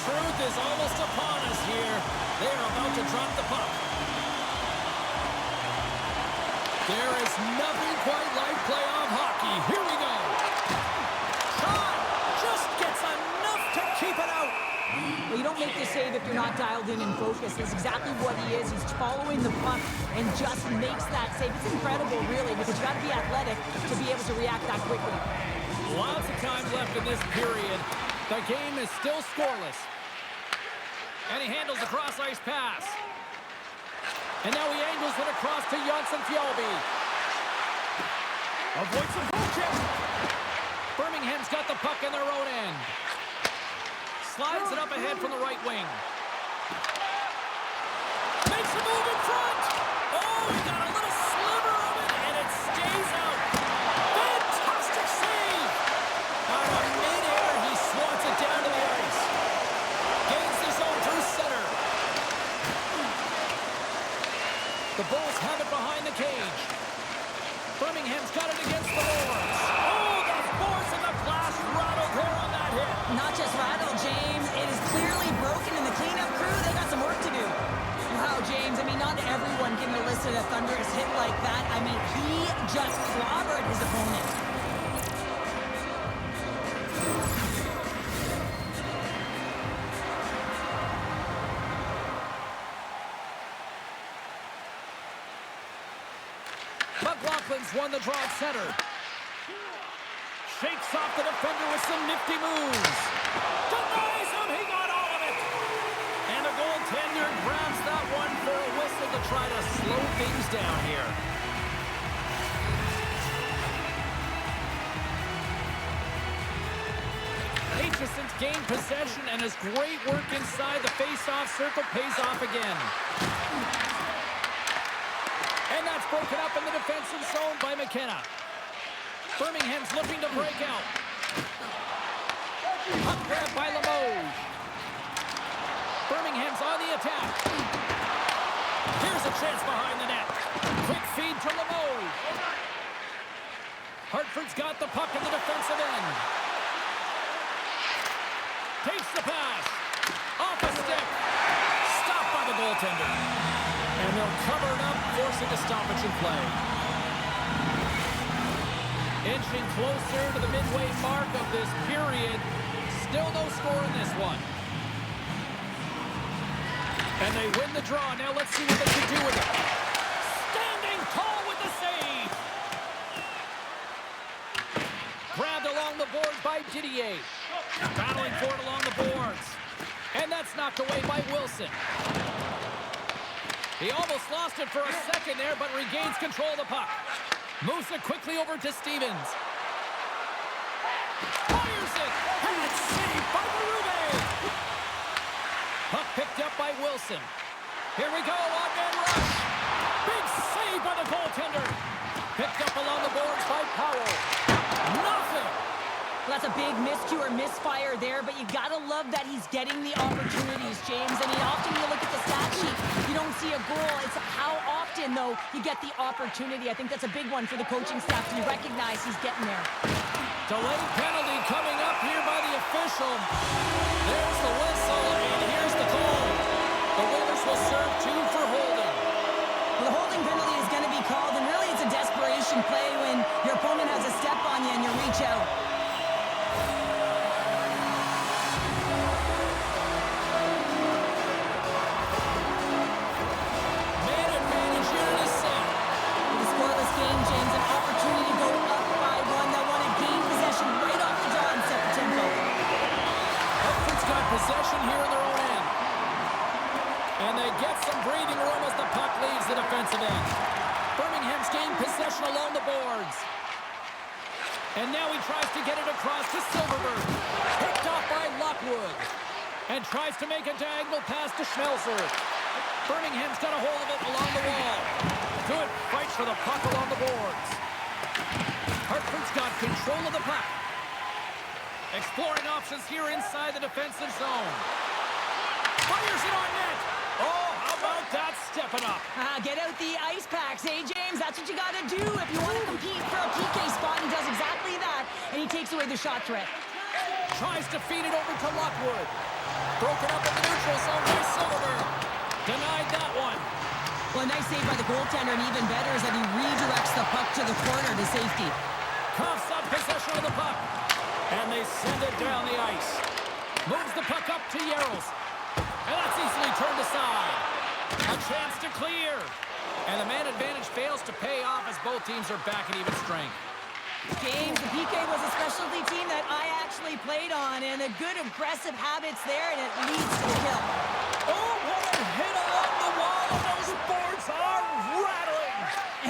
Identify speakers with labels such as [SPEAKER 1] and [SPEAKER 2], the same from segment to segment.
[SPEAKER 1] truth is almost upon us here. They are about to drop the puck. There is nothing quite like playoff hockey. Here we go. Shot! Just gets enough to keep it out.
[SPEAKER 2] Well, you don't make the save if you're not dialed in and focused. That's exactly what he is. He's following the puck and just makes that save. It's incredible, really, because you got to be athletic to be able to react that quickly.
[SPEAKER 1] Lots of time left in this period. The game is still scoreless. And he handles the cross-ice pass. And now he angles it across to Jonsson Fjällby. Avoids the goal chip. Birmingham's got the puck in their own end. Slides it up ahead from the right wing. Makes a move in front. Oh, he got a little sliver of it, and it stays out. Fantastic save. Out of midair, he swats it down to the ice. Gains the zone through center. The Bulls have it behind the cage. Birmingham's got it against the boards. Oh, the force and the blast rattled there on that hit.
[SPEAKER 2] Not just rattled, James. It is clearly broken in the cleanup crew. They got some work to do. Wow, James. I mean, not everyone can elicit a thunderous hit like that. I mean, he just clobbered his opponent.
[SPEAKER 1] McLaughlin's won the draw at center. Shakes off the defender with some nifty moves. Denies him, he got all of it. And the goaltender grabs that one for a whistle to try to slow things down here. Aitchison's gained possession, and his great work inside the face-off circle pays off again. And that's broken up in the defensive zone by McKenna. Birmingham's looking to break out. Puck grab by Limoges. Birmingham's on the attack. Here's a chance behind the net. Quick feed to Limoges. Hartford's got the puck in the defensive end. Takes the pass. Off a stick. Stopped by the goaltender. And they'll cover it up, forcing a stoppage in play. Inching closer to the midway mark of this period. Still no score in this one. And they win the draw. Now let's see what they can do with it. Standing tall with the save. Grabbed along the boards by Didier. Battling for it along the boards. And that's knocked away by Wilson. He almost lost it for a second there, but regains control of the puck. Moves it quickly over to Stevens. Fires it! And it's saved by Berube! Puck picked up by Wilson. Here we go, on-man rush. Big save by the goaltender. Picked up along the boards by Powell. Nothing!
[SPEAKER 2] Well, that's a big miscue or misfire there, but you gotta love that he's getting the opportunities, James. I mean, often you look at the stat sheet, you don't see a goal. It's how often, though, you get the opportunity. I think that's a big one for the coaching staff to recognize he's getting there.
[SPEAKER 1] Delayed penalty coming up here by the official. There's the whistle, and here's the call. The Whalers will serve 2 for holding.
[SPEAKER 2] Well, the holding penalty is going to be called, and really it's a desperation play when your opponent has a step on you and you reach out.
[SPEAKER 1] Possession here in their own end. And they get some breathing room as the puck leaves the defensive end. Birmingham's gained possession along the boards. And now he tries to get it across to Silfverberg. Picked off by Lockwood. And tries to make a diagonal pass to Schmelzer. Birmingham's got a hold of it along the wall. Good fights for the puck along the boards. Hartford's got control of the puck. Exploring options here inside the defensive zone. Fires it on net. Oh, how about that stepping up?
[SPEAKER 2] Get out the ice packs, hey, James? That's what you got to do if you want to compete for a PK spot. He does exactly that, and he takes away the shot threat.
[SPEAKER 1] Tries to feed it over to Lockwood. Broken up in the neutral zone by Silfverberg. Denied that one.
[SPEAKER 2] Well, a nice save by the goaltender, and even better is that he redirects the puck to the corner to safety.
[SPEAKER 1] Coughs up possession of the puck. And they send it down the ice. Moves the puck up to Jaros. And that's easily turned aside. A chance to clear. And the man advantage fails to pay off as both teams are back at even strength.
[SPEAKER 2] James, the PK was a specialty team that I actually played on, and a good aggressive habits there, and it leads to the kill.
[SPEAKER 1] Oh, what a hit along the wall, and those boards are rattling.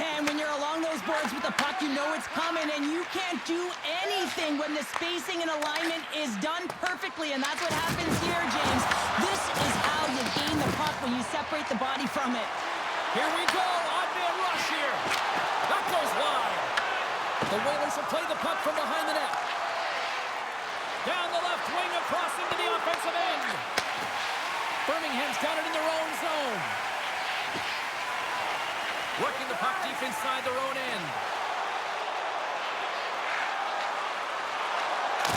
[SPEAKER 2] And when you're along those boards with the puck, you know it's coming, and you can't do anything when the spacing and alignment is done perfectly, and that's what happens here, James. This is how you gain the puck, when you separate the body from it.
[SPEAKER 1] Here we go, odd-man rush here. That goes wide. The Whalers have played the puck from behind the net. Down the left wing, across into the offensive end. Birmingham's got it in their own zone. Working the puck deep inside their own end.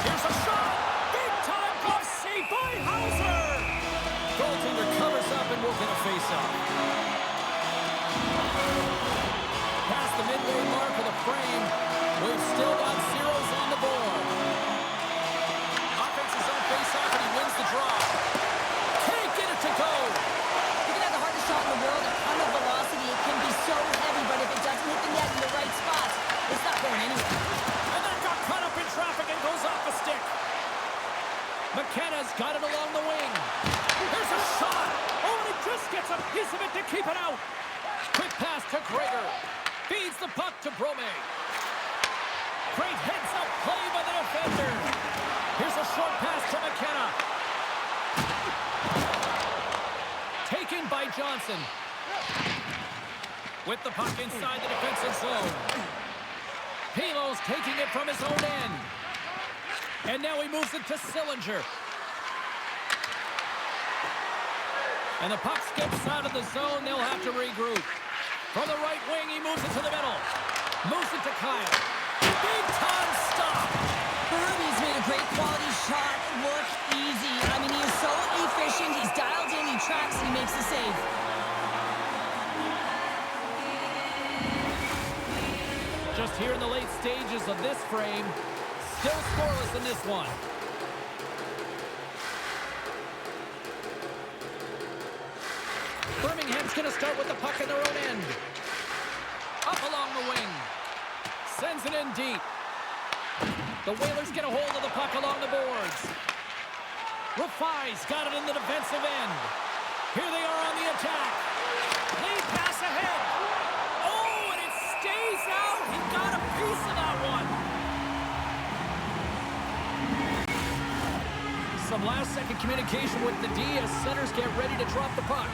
[SPEAKER 1] Here's a shot. Big time glove save by Hauser. Goaltender covers up and will get a face-off. Past the midway mark of the frame, we've still got zeros on the board. Offense's on face-off, and he wins the draw. Can't get it to go.
[SPEAKER 2] You can have the hardest shot in the world, a ton of velocity. It can be so heavy, but if it doesn't hit the net in the right spots, it's not going anywhere.
[SPEAKER 1] And that got caught up in traffic and goes off the stick. McKenna's got it along the wing. Here's a shot. Oh, and he just gets a piece of it to keep it out. Quick pass to Gregor. Feeds the puck to Brome. Great heads-up play by the defender. Here's a short pass to McKenna. Taken by Johnson. With the puck inside the defensive zone. Pilo's taking it from his own end. And now he moves it to Sillinger. And the puck skips out of the zone. They'll have to regroup. From the right wing, he moves it to the middle. Moves it to Kale. Big time stop.
[SPEAKER 2] Ruby's made a great quality shot look easy. I mean, he is so efficient. He's dialed in, he tracks, and he makes the save.
[SPEAKER 1] Just here in the late stages of this frame, still scoreless in this one. Birmingham's going to start with the puck in their own end. Up along the wing. Sends it in deep. The Whalers get a hold of the puck along the boards. Rafai's got it in the defensive end. Here they are on the attack. Lead pass ahead. Oh, and it stays out. He got a piece of that one. Some last-second communication with the D as centers get ready to drop the puck.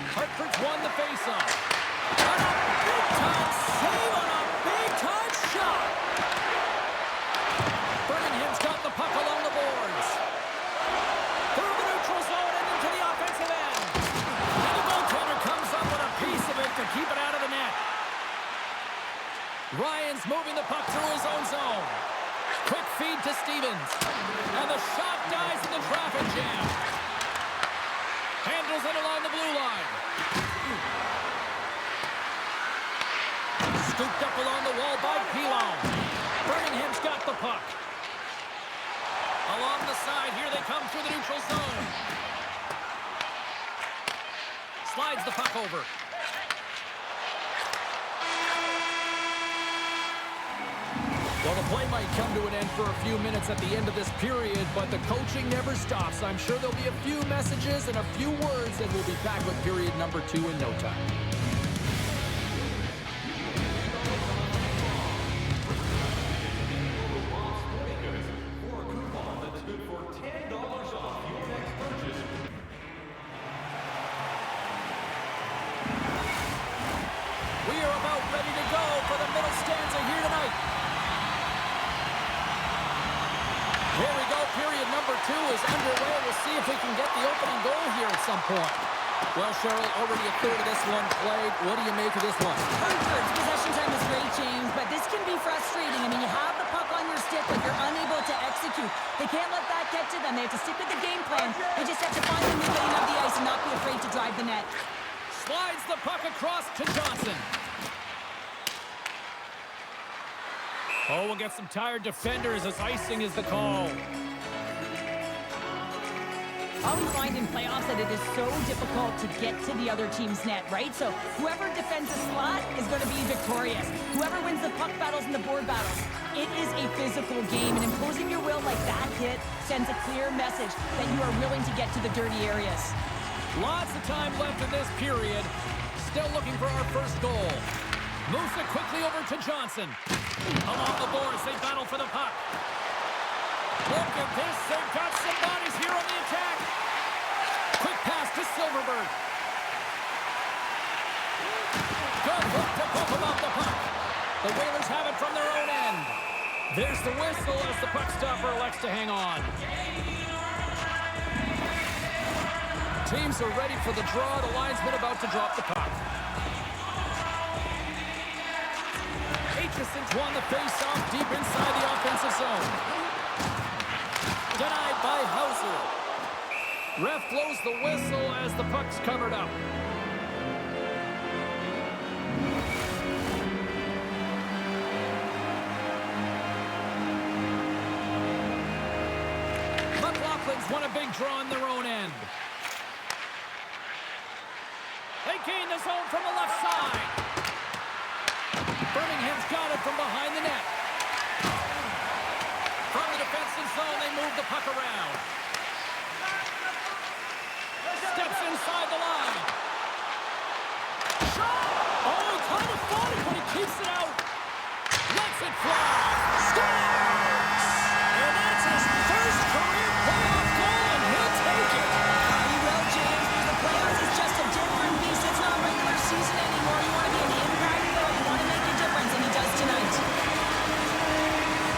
[SPEAKER 1] Hartford's won the faceoff. And a big-time save on a big-time shot. Birmingham's got the puck along the boards. Through the neutral zone and into the offensive end. And the goaltender comes up with a piece of it to keep it out of the net. Ryan's moving the puck through his own zone. Quick feed to Stevens. And the shot dies in the traffic jam. Handles it along the blue line. Scooped up along the wall by Pilon. Birmingham's got the puck. Along the side, here they come through the neutral zone. Slides the puck over. Well, the play might come to an end for a few minutes at the end of this period, but the coaching never stops. I'm sure there'll be a few messages and a few words, and we'll be back with period number 2 in no time. We are about ready to go for the middle stanza here tonight. Here we go, period number 2 is underway. We'll see if we can get the opening goal here at some point. Well, Cheryl, already a third of this one played. What do you make of this one?
[SPEAKER 2] Hartford's possession time is great, James, but this can be frustrating. I mean, you have the puck on your stick, but you're unable to execute. They can't let that get to them. They have to stick with the game plan. They just have to find the new lane of the ice and not be afraid to drive the net.
[SPEAKER 1] Slides the puck across to Johnson. Oh, we'll get some tired defenders as icing is the call.
[SPEAKER 2] Always find in playoffs that it is so difficult to get to the other team's net, right? So whoever defends a slot is going to be victorious. Whoever wins the puck battles and the board battles. It is a physical game, and imposing your will like that hit sends a clear message that you are willing to get to the dirty areas.
[SPEAKER 1] Lots of time left in this period. Still looking for our first goal. Moves it quickly over to Johnson. Along the boards, they battle for the puck. Look at this, they've got some bodies here on the attack. Quick pass to Silfverberg. Good hook to poke about the puck. The Whalers have it from their own end. There's the whistle as the puck stopper elects to hang on. Teams are ready for the draw. The linesman about to drop the puck. Aitchison's won the face-off deep inside the offensive zone. Denied by Hauser. Ref blows the whistle as the puck's covered up. McLaughlin's won a big draw on their own end. They gain the zone from the left side. Birmingham's got it from behind the net. From the defensive zone, they move the puck around. Steps inside the line. Shot! Oh, he kind of fought it, but he keeps it out. Lets it fly. Scores! And that's his first career playoff goal, and he'll take it.
[SPEAKER 2] He will, James. The playoffs is just a different beast. It's not regular season anymore. You want to be an impact player. You want to make a difference, and he does tonight.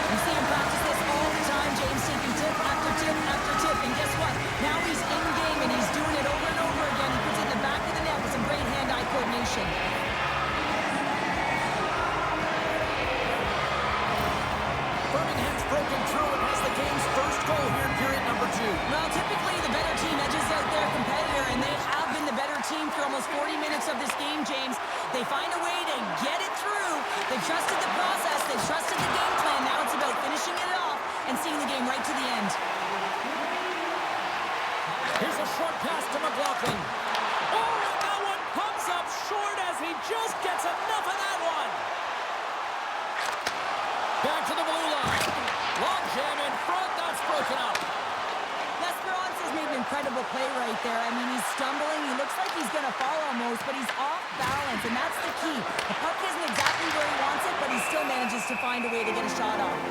[SPEAKER 2] You see him practice this all the time, James, taking tip after tip after tip. And guess what? Now he's in game, and he's doing it over and over again. He puts it in the back of the net with some great hand-eye coordination.
[SPEAKER 1] Birmingham's broken through and has the game's first goal here in period number 2.
[SPEAKER 2] Well, typically the better team edges out their competitor, and they have been the better team for almost 40 minutes of this game, James. They find a way to get it through. They've trusted the process. They've trusted the game plan. Now it's about finishing it off and seeing the game right to the end.
[SPEAKER 1] Here's a short pass to McLaughlin. Oh, and that one comes up short as he just gets enough of that one. Back to the blue line. Long jam in front. That's broken up.
[SPEAKER 2] Has made an incredible play right there. I mean, he's stumbling. He looks like he's going to fall almost, but he's off balance, and that's the key. The puck isn't exactly where he wants it, but he still manages to find a way to get a shot off.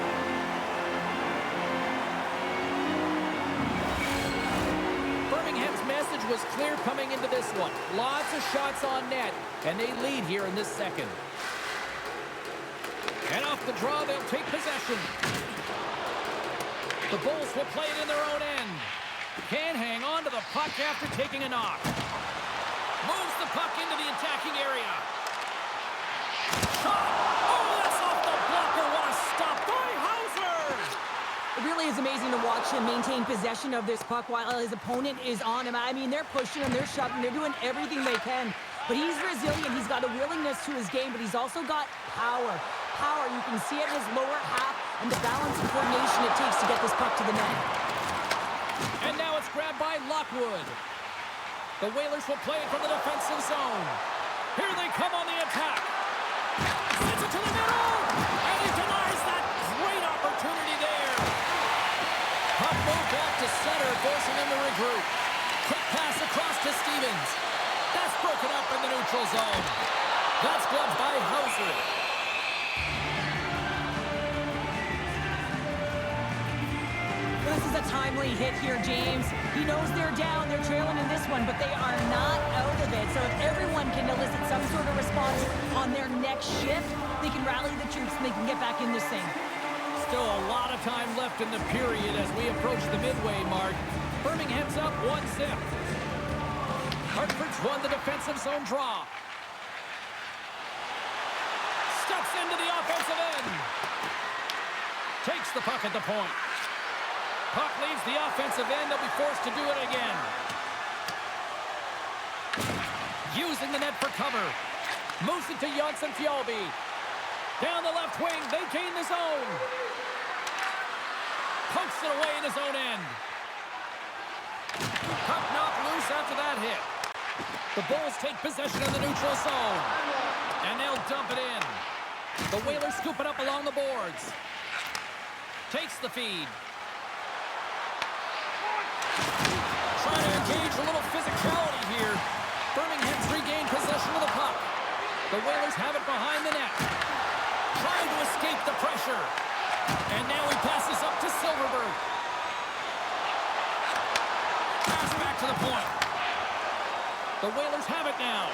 [SPEAKER 1] Birmingham's message was clear coming into this one. Lots of shots on net, and they lead here in this second. And off the draw, they'll take possession. The Bulls will play it in their own end. Can't hang on to the puck after taking a knock. Moves the puck into the attacking area. Shot! Oh, that's off the blocker. What a stop by Hauser!
[SPEAKER 2] It really is amazing to watch him maintain possession of this puck while his opponent is on him. I mean, they're pushing him, they're shoving, they're doing everything they can. But he's resilient. He's got a willingness to his game, but he's also got power. Power, you can see it in his lower half and the balance and coordination it takes to get this puck to the net.
[SPEAKER 1] And now it's grabbed by Lockwood. The Whalers will play it from the defensive zone. Here they come on the attack. Sends it to the middle. And he denies that great opportunity there. Puck moved back to center, forcing him to regroup. Quick pass across to Stevens. That's broken up in the neutral zone. That's gloved by Hauser.
[SPEAKER 2] This is a timely hit here, James. He knows they're down, they're trailing in this one, but they are not out of it. So if everyone can elicit some sort of response on their next shift, they can rally the troops and they can get back in this thing.
[SPEAKER 1] Still a lot of time left in the period as we approach the midway mark. Birmingham's up 1-0. Hartford's won the defensive zone draw. Steps into the offensive end. Takes the puck at the point. Puck leaves the offensive end. They'll be forced to do it again. Using the net for cover. Moves it to Jonsson Fjallby. Down the left wing. They gain the zone. Pokes it away in his own end. Puck knocked loose after that hit. The Bulls take possession in the neutral zone. And they'll dump it in. The Whalers scoop it up along the boards. Takes the feed. Trying to engage a little physicality here. Birmingham's regained possession of the puck. The Whalers have it behind the net. Trying to escape the pressure. And now he passes up to Silfverberg. Pass back to the point. The Whalers have it now.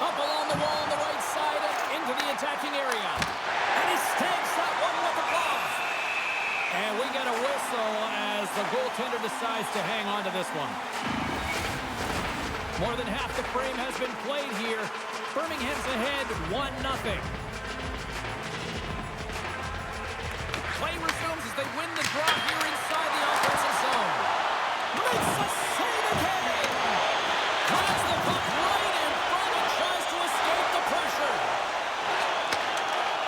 [SPEAKER 1] Up along the wall on the right side and into the attacking area. And he stamps that one with the glove. And we get a whistle as the goaltender decides to hang on to this one. More than half the frame has been played here. Birmingham's ahead 1-0. Play resumes as they win the draw here inside the offensive zone. Makes a save again. Drives the puck right in front and tries to escape the pressure.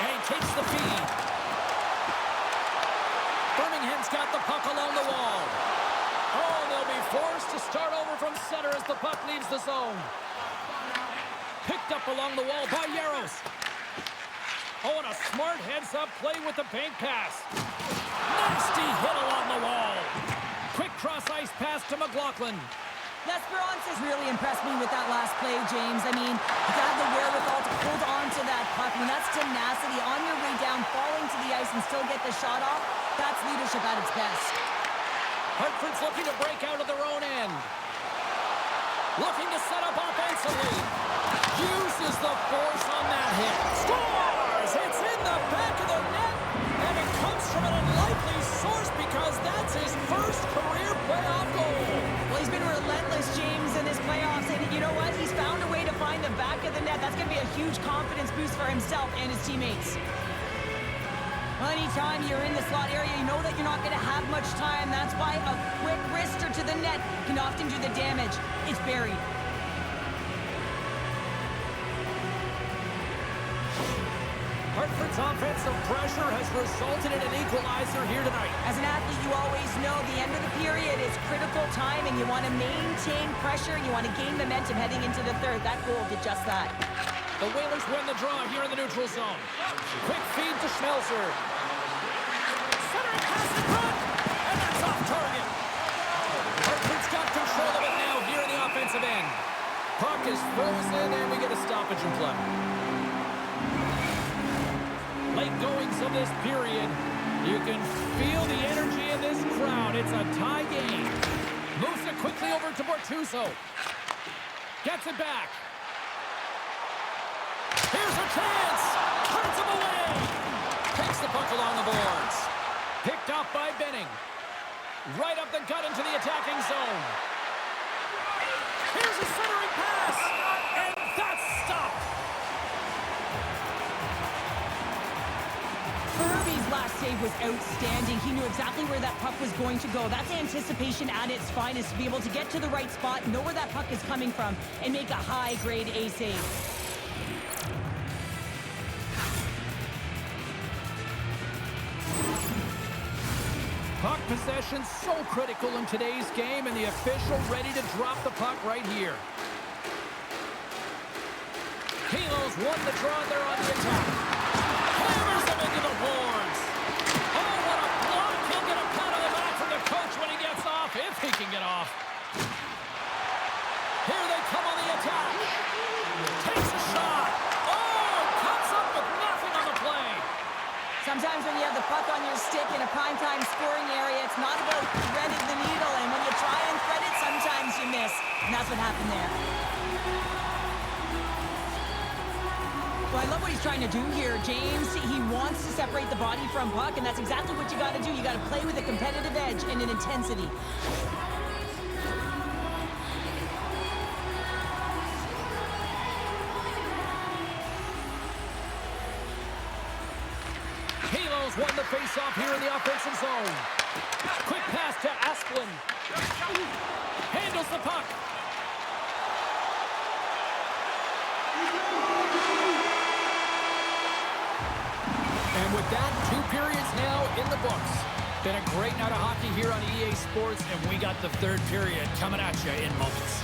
[SPEAKER 1] And he takes the feed. Birmingham's got the puck along the wall. Oh, they'll be forced to start over from center as the puck leaves the zone. Picked up along the wall by Jaros. Oh, and a smart heads-up play with the bank pass. Nasty hit along the wall. Quick cross-ice pass to McLaughlin.
[SPEAKER 2] Esperance has really impressed me with that last play, James. I mean, you got the wherewithal to hold on to that puck. I mean, that's tenacity on your way down, falling to the ice and still get the shot off. That's leadership at its best.
[SPEAKER 1] Hartford's looking to break out of their own end. Looking to set up offensively. Uses the force on that hit. Scores! It's in the back of the net, and it comes from an unlikely source because that's his first career playoff goal.
[SPEAKER 2] Well, he's been relentless, James, in this playoffs, and you know what? He's found a way to find the back of the net. That's going to be a huge confidence boost for himself and his teammates. Well, anytime you're in the slot area, you know that you're not going to have much time. That's why a quick wrister to the net can often do the damage. It's buried.
[SPEAKER 1] Hartford's offensive pressure has resulted in an equalizer here tonight.
[SPEAKER 2] As an athlete, you always know the end of the period is critical time, and you want to maintain pressure, and you want to gain momentum heading into the third. That goal did just that.
[SPEAKER 1] The Whalers win the draw here in the neutral zone. Quick feed to Schmelzer. Centering pass in front, and that's off target. Hartford's got control of it now here in the offensive end. Puck is frozen, and we get a stoppage in play. Late goings of this period. You can feel the energy in this crowd. It's a tie game. Moves it quickly over to Bortuzzo. Gets it back. Here's a chance. Turns him away. Takes the puck along the boards. Picked off by Benning. Right up the gut into the attacking zone. Here's a centering pass. And that's stopped.
[SPEAKER 2] Kirby's last save was outstanding. He knew exactly where that puck was going to go. That's anticipation at its finest, to be able to get to the right spot, know where that puck is coming from, and make a high-grade A save.
[SPEAKER 1] Puck possession so critical in today's game, and the official ready to drop the puck right here. Kale's won the draw there on the attack. Hammers them into the boards. Oh, what a block. He'll get a pat on the back from the coach when he gets off, if he can get off. Here they come on the attack. Takes a shot. Oh, cuts up with nothing on the play.
[SPEAKER 2] Sometimes when you have the puck on your stick in a primetime scoring area, it's not about threading the needle, and when you try and thread it, sometimes you miss. And that's what happened there. Well, I love what he's trying to do here, James. He wants to separate the body from puck, and that's exactly what you got to do. You got to play with a competitive edge and an intensity.
[SPEAKER 1] Bulls won the face-off here in the offensive zone. Quick pass to Asplund. Handles the puck. And with that, 2 periods now in the books. Been a great night of hockey here on EA Sports, and we got the 3rd period coming at you in moments.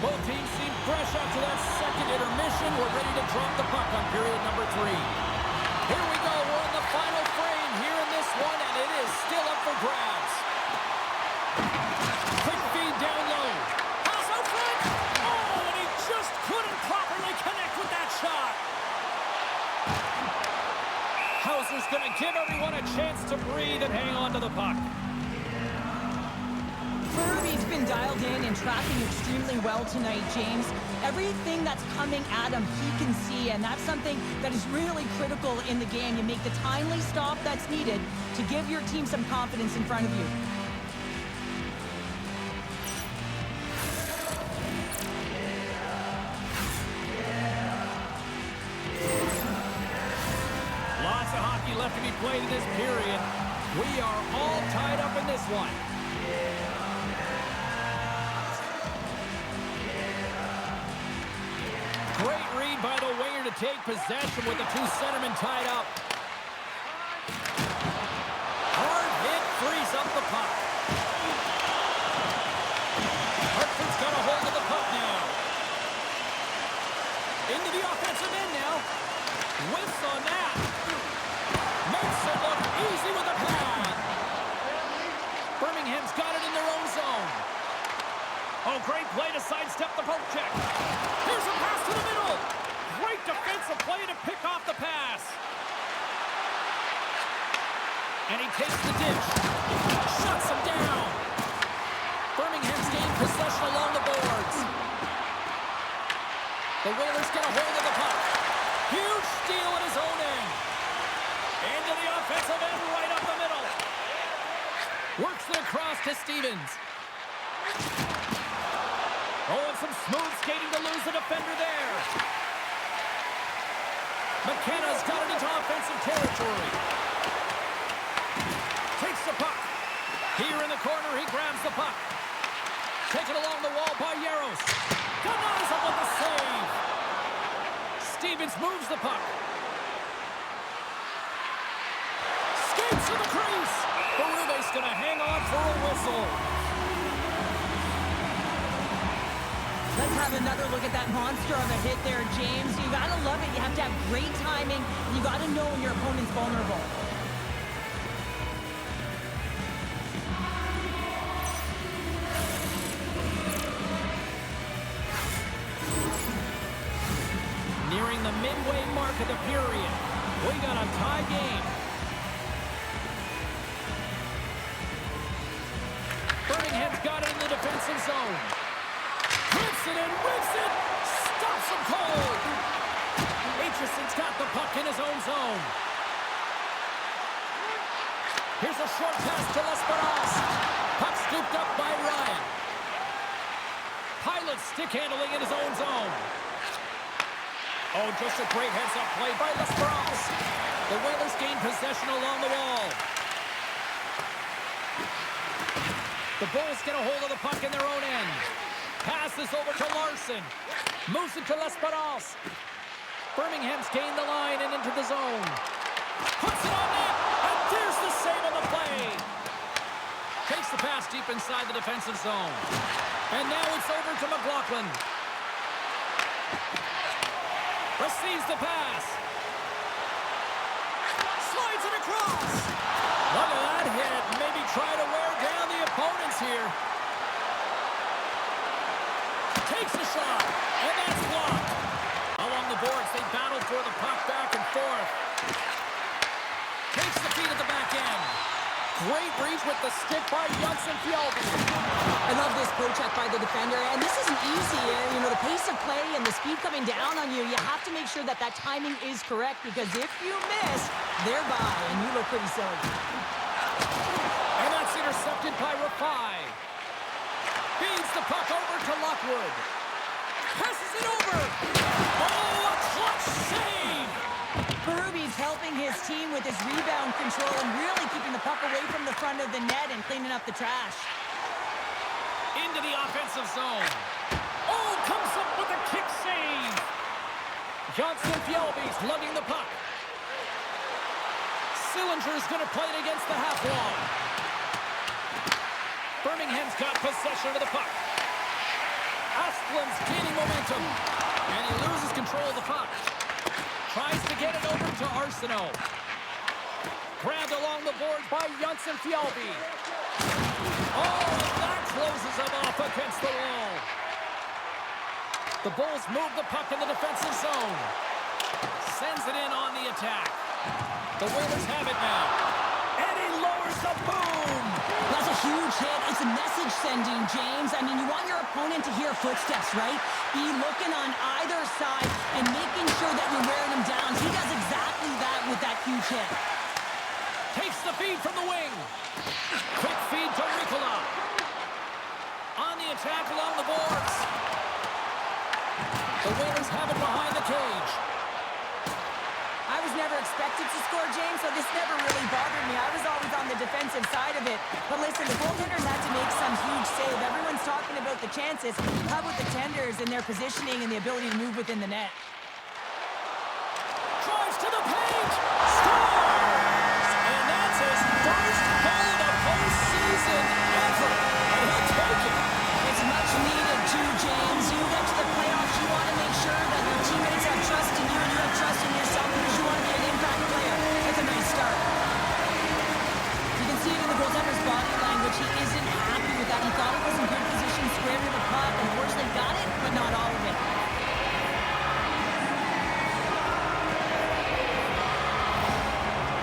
[SPEAKER 1] Both teams seem fresh after that second intermission. We're ready to drop the puck on period number 3. Here we go. We're in the final frame here in this one, and it is still up for grabs. Quick feed down low. Pass out front. Oh, and he just couldn't properly connect with that shot. Hauser's going to give everyone a chance to breathe and hang on to the puck.
[SPEAKER 2] He's been dialed in and tracking extremely well tonight, James. Everything that's coming at him, he can see, and that's something that is really critical in the game. You make the timely stop that's needed to give your team some confidence in front of you.
[SPEAKER 1] Lots of hockey left to be played in this period. We are all tied up in this one. Great read by the winger to take possession with the 2 centermen tied up. Hard hit frees up the puck. Hartford's got a hold of the puck now. Into the offensive end now. Whiffs on that. Makes it look easy with a pad. Birmingham's got it in their own zone. Oh, great play to sidestep the poke check. Here's a pass to the middle. Great defensive play to pick off the pass. And he takes the dish. Shuts him down. Birmingham's gained possession along the boards. The Whalers get a hold of the puck. Huge steal at his own end. Into the offensive end right up the middle. Works it across to Stevens. Oh, and some smooth skating to lose the defender there. McKenna's got it into offensive territory. Takes the puck. Here in the corner, he grabs the puck. Taken along the wall by Jaros. Denies him with the save. Stevens moves the puck. Skates to the crease. Berube's going to hang on for a whistle.
[SPEAKER 2] Let's have another look at that monster of a hit there, James. You gotta love it. You have to have great timing. You gotta know when your opponent's vulnerable.
[SPEAKER 1] Nearing the midway mark of the period. We got a tie game. Birmingham's got it in the defensive zone. Rips it and rips it! Stops him cold! Aitchison's got the puck in his own zone. Here's a short pass to Lesperance. Puck scooped up by Ryan. Pilot stick handling in his own zone. Oh, just a great heads-up play by Lesperance. The Whalers gain possession along the wall. The Bulls get a hold of the puck in their own end. Passes over to Larsson. Moves it to Lesperance. Birmingham's gained the line and into the zone. Puts it on net. And there's the save on the play. Takes the pass deep inside the defensive zone. And now it's over to McLaughlin. Receives the pass. Slides it across. Look at that hit. Maybe try to wear down the opponents here. Takes the shot, and that's blocked. Along the boards, they battle for the puck back and forth. Takes the feed at the back end. Great reach with the stick by Johnson Fjeld.
[SPEAKER 2] I love this poke check by the defender, and this isn't easy. You know, the pace of play and the speed coming down on you, you have to make sure that that timing is correct, because if you miss, they're by, and you look pretty silly.
[SPEAKER 1] And that's intercepted by Rafai. Feeds the puck over to Lockwood. Passes it over. Oh, a clutch save!
[SPEAKER 2] Berubbe's helping his team with his rebound control and really keeping the puck away from the front of the net and cleaning up the trash.
[SPEAKER 1] Into the offensive zone. Oh, comes up with a kick save. Johnson Fjellby's lugging the puck. Sillinger's going to play it against the half wall. Birmingham's got possession of the puck. Asplund's gaining momentum. And he loses control of the puck. Tries to get it over to Arseneau. Grabbed along the boards by Johnson Fjellby. Oh, that closes him off against the wall. The Bulls move the puck in the defensive zone. Sends it in on the attack. The Whalers have it now. And he lowers the boom.
[SPEAKER 2] That's a huge hit. It's a message sending, James. I mean, you want your opponent to hear footsteps, right? Be looking on either side and making sure that you're wearing him down. He does exactly that with that huge hit.
[SPEAKER 1] Takes the feed from the wing. Quick feed to Riikola. On the attack along the boards. The Whalers have it behind the cage.
[SPEAKER 2] I was never expected to score, James, so this never really bothered me. I was always on the defensive side of it. But listen, the goaltenders had to make some huge save. Everyone's talking about the chances. How about the tenders and their positioning and the ability to move within the net?
[SPEAKER 1] Drives to the paint. Scores! And that's his first goal of the postseason ever. And he'll take it.
[SPEAKER 2] It's much needed too, James. You get to the playoffs, you want to make sure that your teammates have trust in you and you have trust in yourself because you want to be an impact player. That's a nice start. You can see it in the goaltender's body language. He isn't happy with that. He thought it was in good position, square to the puck. Unfortunately, got it, but not all of it.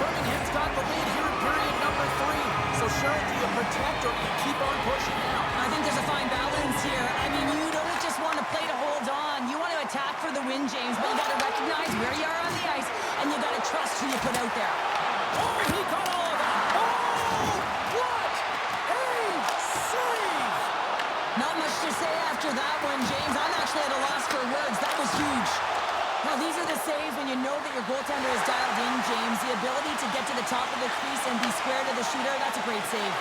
[SPEAKER 1] Birmingham's got the lead here in period number 3. So, Sharon, do you protect or do you keep on pushing now?
[SPEAKER 2] I think there's a fine balance here. I mean, you don't just want to play to hold on. You want to attack for the win, James, but you got to recognize where you are on the ice, and you got to trust who you put out there.
[SPEAKER 1] Oh, he got all of that. Oh, what a save!
[SPEAKER 2] Not much to say after that one, James. I'm actually at a loss for words. That was huge. Now, these are the saves when you know that your goaltender is dialed in, James. The ability to get to the top of the crease and be square to the shooter, that's a great save.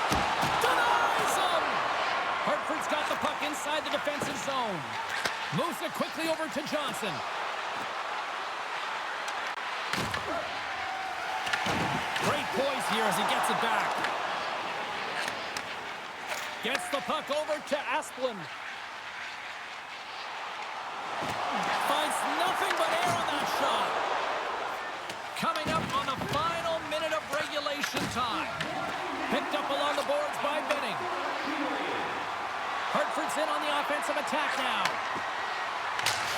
[SPEAKER 1] Denies him! Hartford's got the puck inside the defensive zone. Moves it quickly over to Johnson. Great poise here as he gets it back. Gets the puck over to Asplund. Finds nothing but air on that shot. Coming up on the final minute of regulation time. Picked up along the boards by Benning. Hartford's in on the offensive attack now.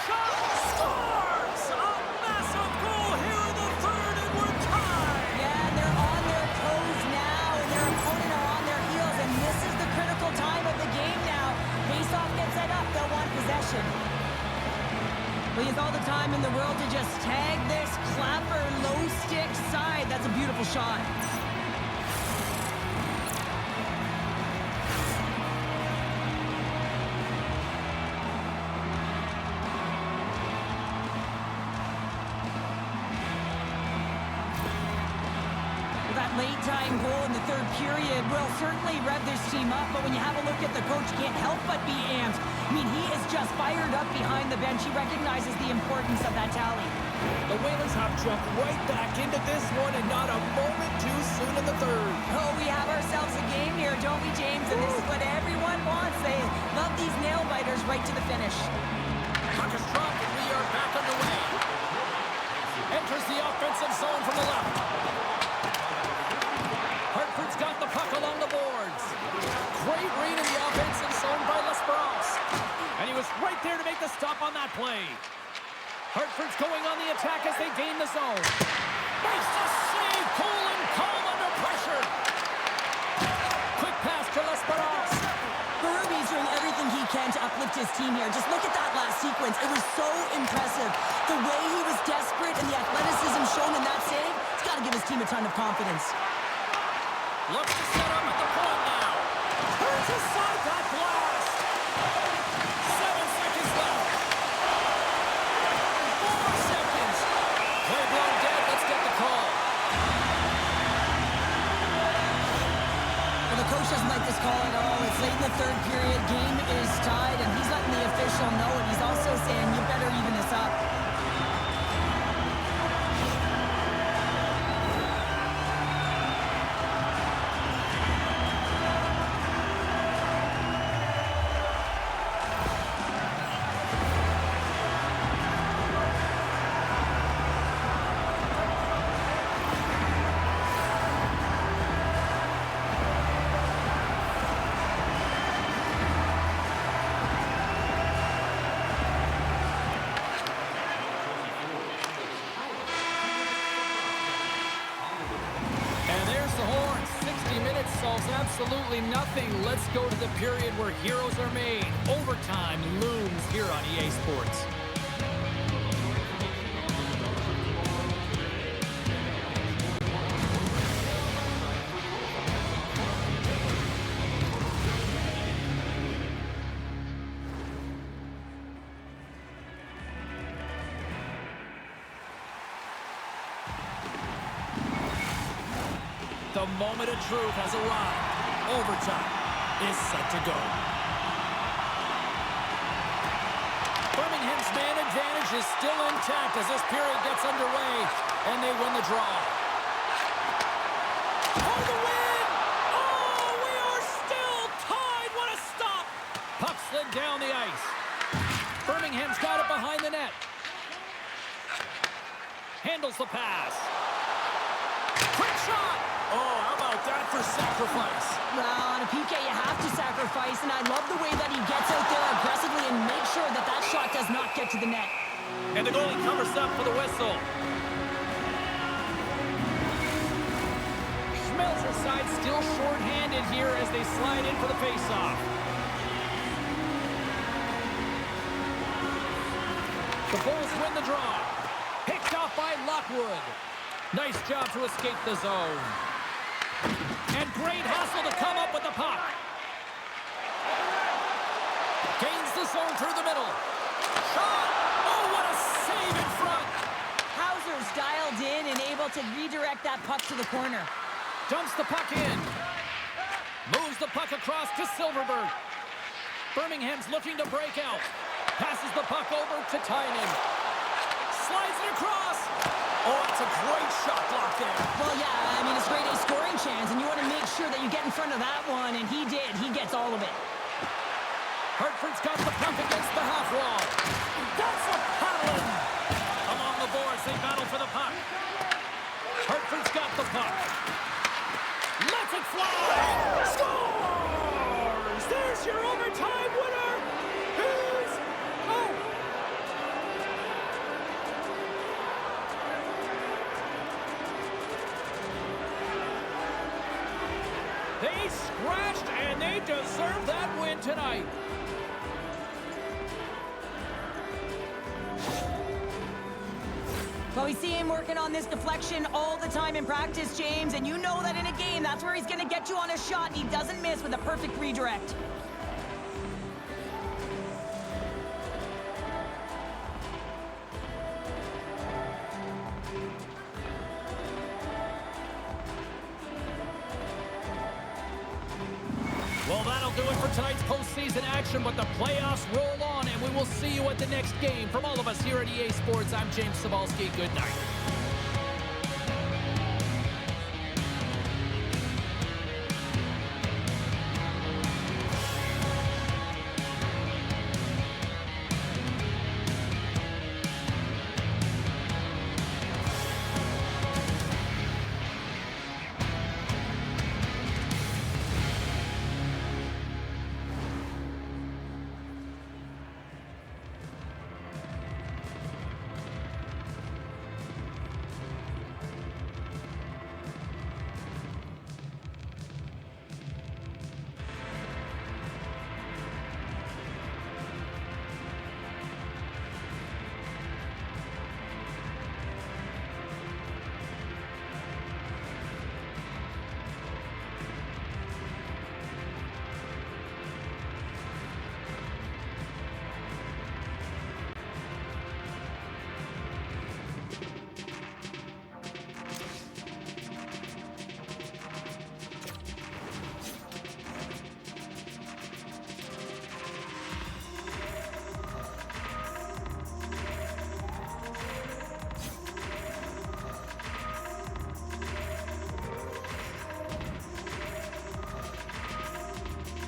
[SPEAKER 1] Shot scores! A massive goal here in the third, and we're tied!
[SPEAKER 2] Yeah, they're on their toes now, and their opponent are on their heels, and this is the critical time of the game now. Face-off gets set up, they'll want possession. But he has all the time in the world to just tag this clapper low stick side. That's a beautiful shot. That late-time goal in the third period will certainly rev this team up, but when you have a look at the coach, you can't help but be amped. I mean, he is just fired up behind the bench. He recognizes the importance of that tally.
[SPEAKER 1] The Whalers have jumped right back into this one, and not a moment too soon in the third.
[SPEAKER 2] Oh, we have ourselves a game here, don't we, James? And this is what everyone wants. They love these nail-biters right to the finish.
[SPEAKER 1] Puck is dropped, and we are back underway. Enters the offensive zone from the left. Hartford's got the puck along the boards. Great read in the offensive zone by L'Esperance. And he was right there to make the stop on that play. Hartford's going on the attack as they gain the zone. Makes the save. Colin calm under pressure.
[SPEAKER 2] lift his team here. Just look at that last sequence. It was so impressive. The way he was desperate and the athleticism shown in that save, it's got to give his team a ton of confidence.
[SPEAKER 1] Looks to set up at the point now. Turns aside that blast. 7 seconds left. 4 seconds. Play blown dead. Let's get the call.
[SPEAKER 2] Well, the coach doesn't like this call at all. It's late in the third period. Game is tied, and he's letting the official know it. He's also saying, you better even this up.
[SPEAKER 1] Solves absolutely nothing. Let's go to the period where heroes are made. Overtime looms here on EA Sports. The moment of truth has arrived. Overtime is set to go. Birmingham's man advantage is still intact as this period gets underway, and they win the draw. For the win! Oh, we are still tied! What a stop! Puck slid down the ice. Birmingham's got it behind the net. Handles the pass. Quick shot! Oh, how about that for sacrifice?
[SPEAKER 2] Well, on a PK, you have to sacrifice, and I love the way that he gets out there aggressively and makes sure that that shot does not get to the net.
[SPEAKER 1] And the goalie covers up for the whistle. Schmelz's side still short-handed here as they slide in for the face-off. The Bulls win the draw. Picked off by Lockwood. Nice job to escape the zone. And great hustle to come up with the puck. Gains the zone through the middle. Shot! Oh, what a save in front!
[SPEAKER 2] Hauser's dialed in and able to redirect that puck to the corner.
[SPEAKER 1] Dumps the puck in. Moves the puck across to Silfverberg. Birmingham's looking to break out. Passes the puck over to Tynan. Slides it across. Oh, that's a great shot block there.
[SPEAKER 2] Well, yeah, I mean, it's great a scoring chance, and you want to make sure that you get in front of that one, and he did. He gets all of it.
[SPEAKER 1] Hartford's got the puck against the half wall. That's a Powell. Along the boards, they battle for the puck. Hartford's got the puck. Lets it fly. Scores! There's your overtime winner. Who's out? They scratched, and they deserve that win tonight.
[SPEAKER 2] Well, we see him working on this deflection all the time in practice, James, and you know that in a game, that's where he's going to get you on a shot, and he doesn't miss with a perfect redirect.
[SPEAKER 1] Well, that'll do it for tonight's postseason action, but the playoffs roll on, and we will see you at the next game. From all of us here at EA Sports, I'm James Cybulski. Good night.